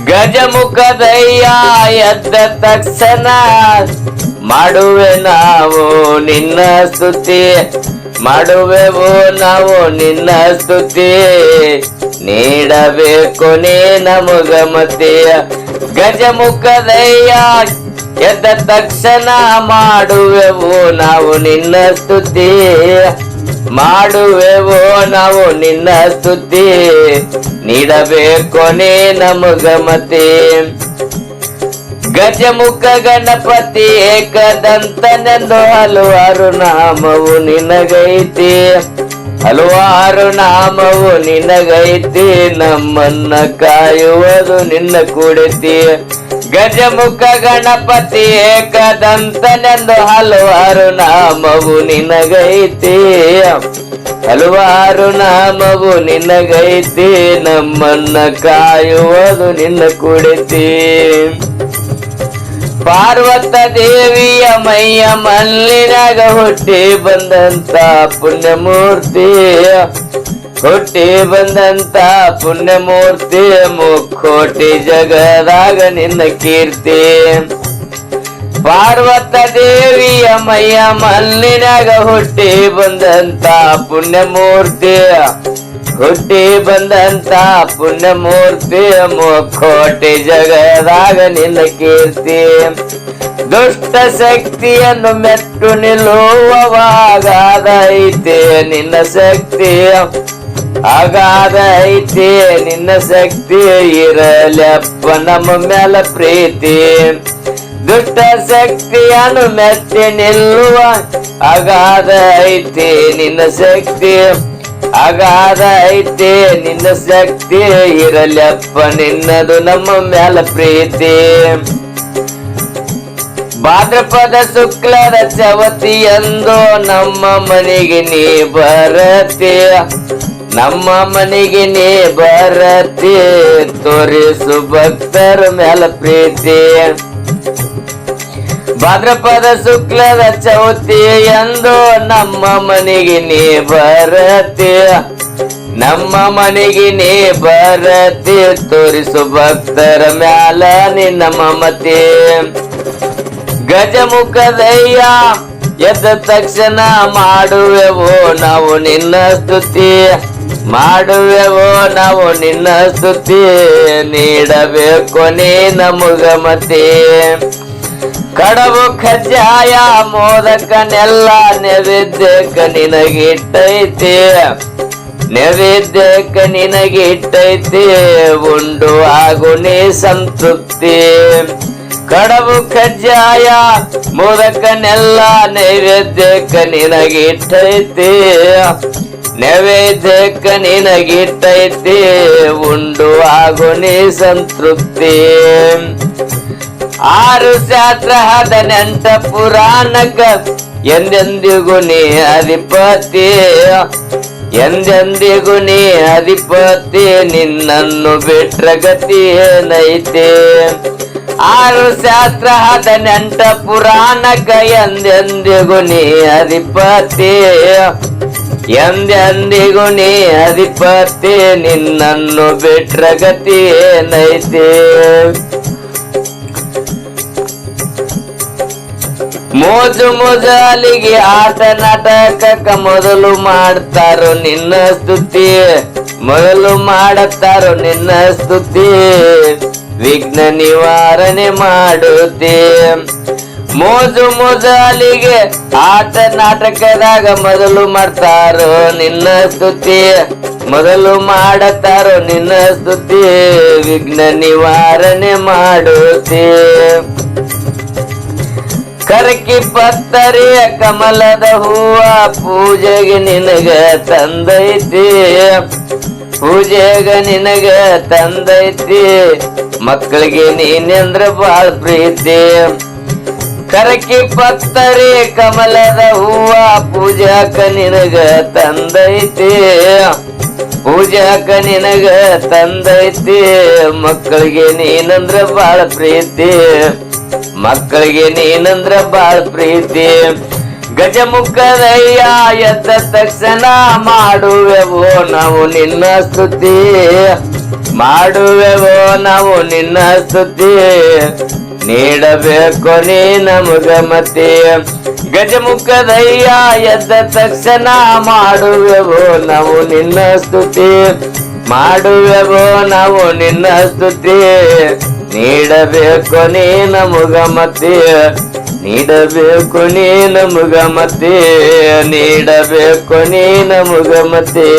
ಗಜಮುಖದಯ್ಯ ಎದ್ದ ತಕ್ಷಣ ಮಾಡುವೆ ನಾವು ನಿನ್ನ ಸ್ತುತಿ, ಮಾಡುವೆವು ನಾವು ನಿನ್ನ ಸ್ತುತಿ, ನೀಡಬೇಕು ನೀ ನಮಗ ಮತಿ. ಗಜಮುಖದಯ್ಯ ಎದ್ದ ತಕ್ಷಣ ಮಾಡುವೆವು ನಾವು ನಿನ್ನ ಸ್ತುತಿ, ಮಾಡುವೆವು ನಾವು ನಿನ್ನ ಸ್ತುತಿ, ನೀಡಬೇಕು ನೀ ನಮಗ ಮತಿ. ಗಜಮುಖ ಗಣಪತಿ ಏಕದಂತನೆಂದು ಹಲವಾರು ನಾಮವು ನಿನಗೈತಿ, ಹಲವಾರು ನಾಮವು ನಿನಗೈತಿ, ನಮ್ಮನ್ನ ಕಾಯುವುದು ನಿನ್ನ ಕುಡಿತಿ. ಗಜಮುಖ ಗಣಪತಿ ಏಕದಂತನೆಂದು ಹಲವಾರು ನಾಮವು ನಿನಗೈತಿ, ಹಲವಾರು ನಾಮವು ನಿನಗೈತಿ, ನಮ್ಮನ್ನ ಕಾಯುವುದು ನಿನ್ನ ಕುಡಿತಿ. ಪಾರ್ವತ ದೇವಿಯ ಮೈಯ ಮಲ್ಲಿನಾಗ ಹುಟ್ಟಿ ಬಂದಂತ ಪುಣ್ಯಮೂರ್ತಿ, ಹುಟ್ಟಿ ಬಂದಂತ ಪುಣ್ಯಮೂರ್ತಿ, ಮುಕ್ಕೋಟಿ ಜಗದಾಗ ನಿನ್ನ ಕೀರ್ತಿ. ಪಾರ್ವತ ದೇವಿಯ ಮೈಯ ಮಲ್ಲಿನಾಗ ಹುಟ್ಟಿ ಬಂದಂತ ಪುಣ್ಯಮೂರ್ತಿ, ಹುಟ್ಟಿ ಬಂದಂತ ಪುಣ್ಯಮೂರ್ತಿ, ಮುಕ್ಕೋಟಿ ಜಗದಾಗ ನಿನ್ನ ಕೀರ್ತಿ. ದುಷ್ಟ ಶಕ್ತಿಯನ್ನು ಮೆಟ್ಟು ನಿಲ್ಲುವವಾಗಾದ ಐತೆ ನಿನ್ನ ಶಕ್ತಿ, ಅಗಾಧ ಐತೆ ನಿನ್ನ ಶಕ್ತಿ, ಇರಲಪ್ಪ ನಮ್ಮ ಮ್ಯಾಲ ಪ್ರೀತಿ. ದುಷ್ಟ ಶಕ್ತಿಯನ್ನು ಮೆಟ್ಟಿ ನಿಲ್ಲುವ ಅಗಾಧ ಐತೆ ನಿನ್ನ ಶಕ್ತಿ, ಅಗಾಧ ಐತೆ ನಿನ್ನ ಶಕ್ತಿ, ಇರಲಪ್ಪ ನಿನ್ನದು ನಮ್ಮ ಮ್ಯಾಲ ಪ್ರೀತಿ. ಭಾದ್ರಪದ ಶುಕ್ಲದ ಚವತಿಯಂದು ನಮ್ಮ ಮನೆಗೆ ನೀ ಬರತಿ, ನಮ್ಮ ಮನೆಗೆ ನೀ ಬರತಿ, ತೋರಿಸು ಭಕ್ತರ ಮ್ಯಾಲ ಪ್ರೀತಿ. ಭಾದ್ರಪದ ಶುಕ್ಲದ ಚೌತಿಯಂದು ನಮ್ಮ ಮನೆಗೆ ನೀ ಬರತಿ, ನಮ್ಮ ಮನೆಗೆ ನೀ ಬರತಿ, ತೋರಿಸು ಭಕ್ತರ ಮ್ಯಾಲ ನಿನ್ನ ಮಮತೆ. ಗಜಮುಖದಯ್ಯ ಎದ್ದ ತಕ್ಷಣ ಮಾಡುವೆವು ನಾವು ನಿನ್ನ ಸ್ತುತಿ, ಮಾಡುವೆವು ನಾವು ನಿನ್ನ ಸ್ತುತಿ, ನೀಡಬೇಕು ನೀ ನಮಗ ಮತಿ. ಕಡಬು ಕಜ್ಜಾಯ ಮೋದಕನೆಲ್ಲ ನೈವೇದ್ಯಕ್ಕ ನಿನಗಿಟ್ಟೈತಿ, ನೈವೇದ್ಯಕ್ಕ ನಿನಗಿಟ್ಟೈತಿ, ಉಂಡು ಆಗು ನೀ ಸಂತೃಪ್ತಿ. ಕಡಬು ಕಜ್ಜಾಯ ಮೋದಕನೆಲ್ಲ ನೈವೇದ್ಯಕ್ಕ ನಿನಗಿಟ್ಟೈತಿ, ನೈವೇದ್ಯಕ್ಕ ನಿನಗಿಟ್ಟೈತಿ, ಉಂಡು ಆಗು ನೀ ಸಂತೃಪ್ತಿ. 6 ಶಾಸ್ತ್ರ 18 ಪುರಾಣಕ್ಕ ಎಂದೆಂದಿಗೂ ನೀ ಅಧಿಪತಿ, ಎಂದೆಂದಿಗೂ ನೀ ಅಧಿಪತಿ, ನಿನ್ನನ್ನು ಬಿಟ್ರ ಗತಿ ಏನೈತೆ. 6 ಶಾಸ್ತ್ರ 18 ಪುರಾಣಕ್ಕ ಎಂದೆಂದಿಗೂ ನೀ ಅಧಿಪತಿ, ಎಂದೆಂದಿಗೂ ನೀ ಅಧಿಪತಿ, ನಿನ್ನನ್ನು ಬಿಟ್ರ ಗತಿ ಏನೈತೆ. ಮೋಜು ಮೊಜಾಲಿಗೆ ಆಟ ನಾಟಕಕ್ಕ ಮೊದಲು ಮಾಡ್ತಾರೋ ನಿನ್ನ ಸ್ತುತಿ, ಮೊದಲು ಮಾಡುತ್ತಾರೋ ನಿನ್ನ ಸ್ತುತಿ, ವಿಘ್ನ ನಿವಾರಣೆ ಮಾಡುತ್ತೆ. ಮೋಜು ಮೊಜಾಲಿಗೆ ಆಟ ನಾಟಕದಾಗ ಮೊದಲು ಮಾಡ್ತಾರೋ ನಿನ್ನ ಸ್ತುತಿ, ಮೊದಲು ಮಾಡುತ್ತಾರೋ ನಿನ್ನ ಸ್ತುತಿ, ವಿಘ್ನ ನಿವಾರಣೆ ಮಾಡುತ್ತೆ. ಕರಕಿ ಪತ್ತರಿಯ ಕಮಲದ ಹೂವ ಪೂಜೆಗೆ ನಿನಗ ತಂದೈತಿ, ಪೂಜೆಗ ನಿನಗ ತಂದೈತಿ, ಮಕ್ಕಳಿಗೆ ನೀನೆಂದ್ರ ಬಾಳ್ ಪ್ರೀತಿ. ಕರಕಿ ಪತ್ತರಿ ಕಮಲದ ಹೂವ ಪೂಜಾಕ ನಿನಗ ತಂದೈತಿ, ಪೂಜಾಕ ನಿನಗ ತಂದೈತಿ, ಮಕ್ಕಳಿಗೆ ನೀನಂದ್ರ ಬಾಳ ಪ್ರೀತಿ. ಮಕ್ಕಳಿಗೆ ನೀನಂದ್ರ ಬಾಳ ಪ್ರೀತಿ. ಗಜಮುಖದಯ್ಯ ಎದ್ದ ತಕ್ಷಣ ಮಾಡುವೆವೋ ನಾವು ನಿನ್ನ ಸ್ತುತಿ, ಮಾಡುವೆವೋ ನಾವು ನಿನ್ನ ಸ್ತುತಿ, ನೀಡಬೇಕು ನೀ ನಮಗ ಮತಿ. ಗಜಮುಖದಯ್ಯ ಎದ್ದ ತಕ್ಷಣ ಮಾಡುವೆವೋ ನಾವು ನಿನ್ನ ಸ್ತುತಿ, ಮಾಡುವೆವೋ ನಾವು ನಿನ್ನ ಸ್ತುತಿ, ನೀಡಬೇಕು ನೀ ನಮಗ ಮತಿ, ನೀಡಬೇಕು ನೀ ನಮಗ ಮತಿ, ನೀಡಬೇಕು ನೀ ನಮಗ ಮತಿ.